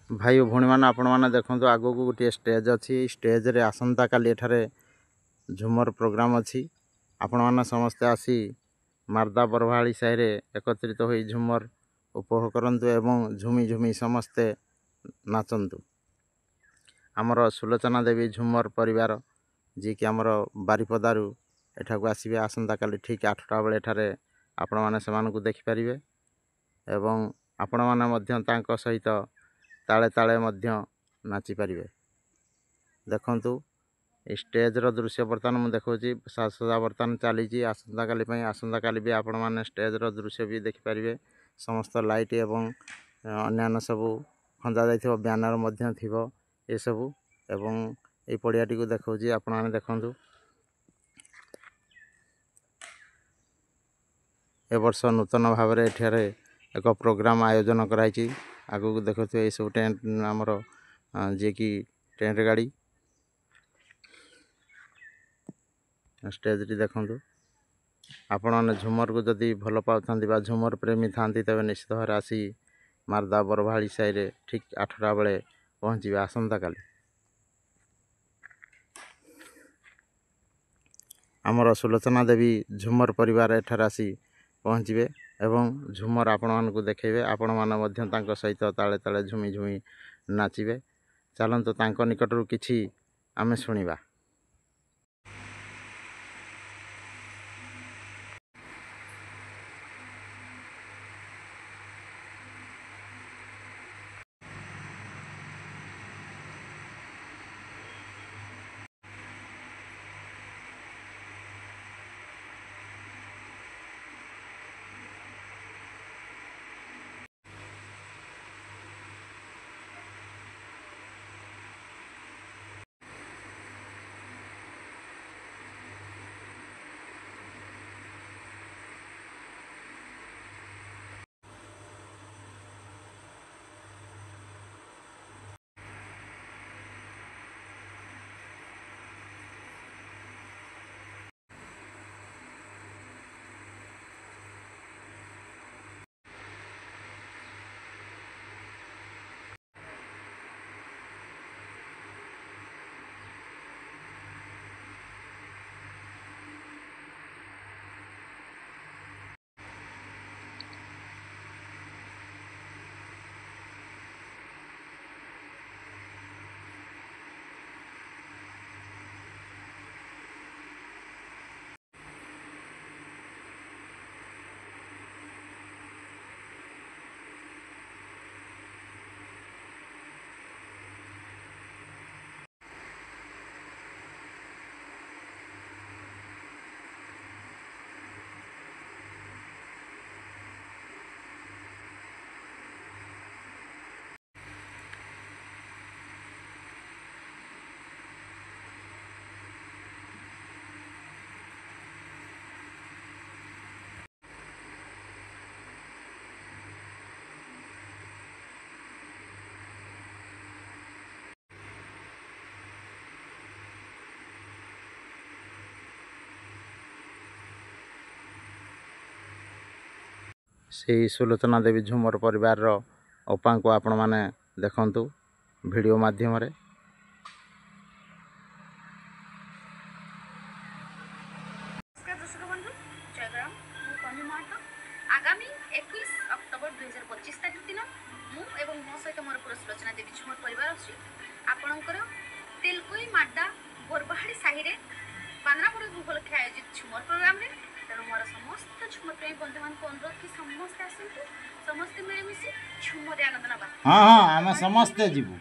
भाई भौणी मैंने आपण मैंने देखो आगो को गोटे स्टेज अच्छी स्टेज रे आसंता काली एठारे झुमर प्रोग्राम अच्छी आपण मैंने समस्ते आसी मारदा बरभाड़ी साहि एकत्रित हो झुमर उपभोग करंतु एवं झुमी झुमी समस्ते नाचंतु। आमर सुलोचना देवी झुमर परिवार जी कि आमर बारिपदारू एठाकू आसबे आसंता काली ठीक 8टा बेले एठारे आपण मैंने सेमानकु देखि परिबे एवं आपण मैंने मध्य तांको सहित ताले ताले मध्य नाची पारिबे। देखंतु स्टेज रो दृश्य बर्तमान मु देखौची साजसज्जा बर्तमान चली आसंता काली भी आपण मैंने स्टेज रो दृश्य भी देखि पारिबे। समस्त लाइट एवं अन्यान्य सबू खंजा जाइथिबो बैनर मध्य थिबो ए सबू एवं ए पड़ियाटी को देखौची आपण माने देखंतु। ए वर्ष नूतन भाव में एठारे एक प्रोग्राम आयोजन कराई आगु को देखो ये सब टेंट आमर जे कि टेंट गाड़ी स्टेज टी देखु आपण मैंने झुमर को जदि भल पाता झुमर प्रेमी था तेज निश्चित भाव आसी मारदा बरभाड़ी साहि ठीक 8टा बेले पहुँचे आसंता काली। आमर सुलोचना देवी झुमर परिवार एठार आसी पहुँचे एवं झुमर आपण मानकु देखेबे आपण माने मध्य तांको सहित ताले ताले झुमी झुमी नाचिबे। चलंतु तांको निकटरू किछि आमे सुनिबा। से सुलोचना देवी झुमर परिवार अपा को आपण माने देखंतु वीडियो माध्यम रे। आगामी 21 अक्टोबर 2025 तारिख दिन मु एवं मो सहित मोर पूरा सुलोचना देवी झुमर परिवार अछि आपणकर तेलकोई माड्डा बोरबाहाड़ी साहि रे बांद्रापुर उपलक्षे आयोजित झुमर प्रोग्राम रे तेणु मोर समस्त झुमर प्रेमी बंधु मान को अनुरोध कि समस्त आसन्तु समस्त मिलमिशि झुमर आनंद नबा। हाँ हाँ आमे समस्त जीवु।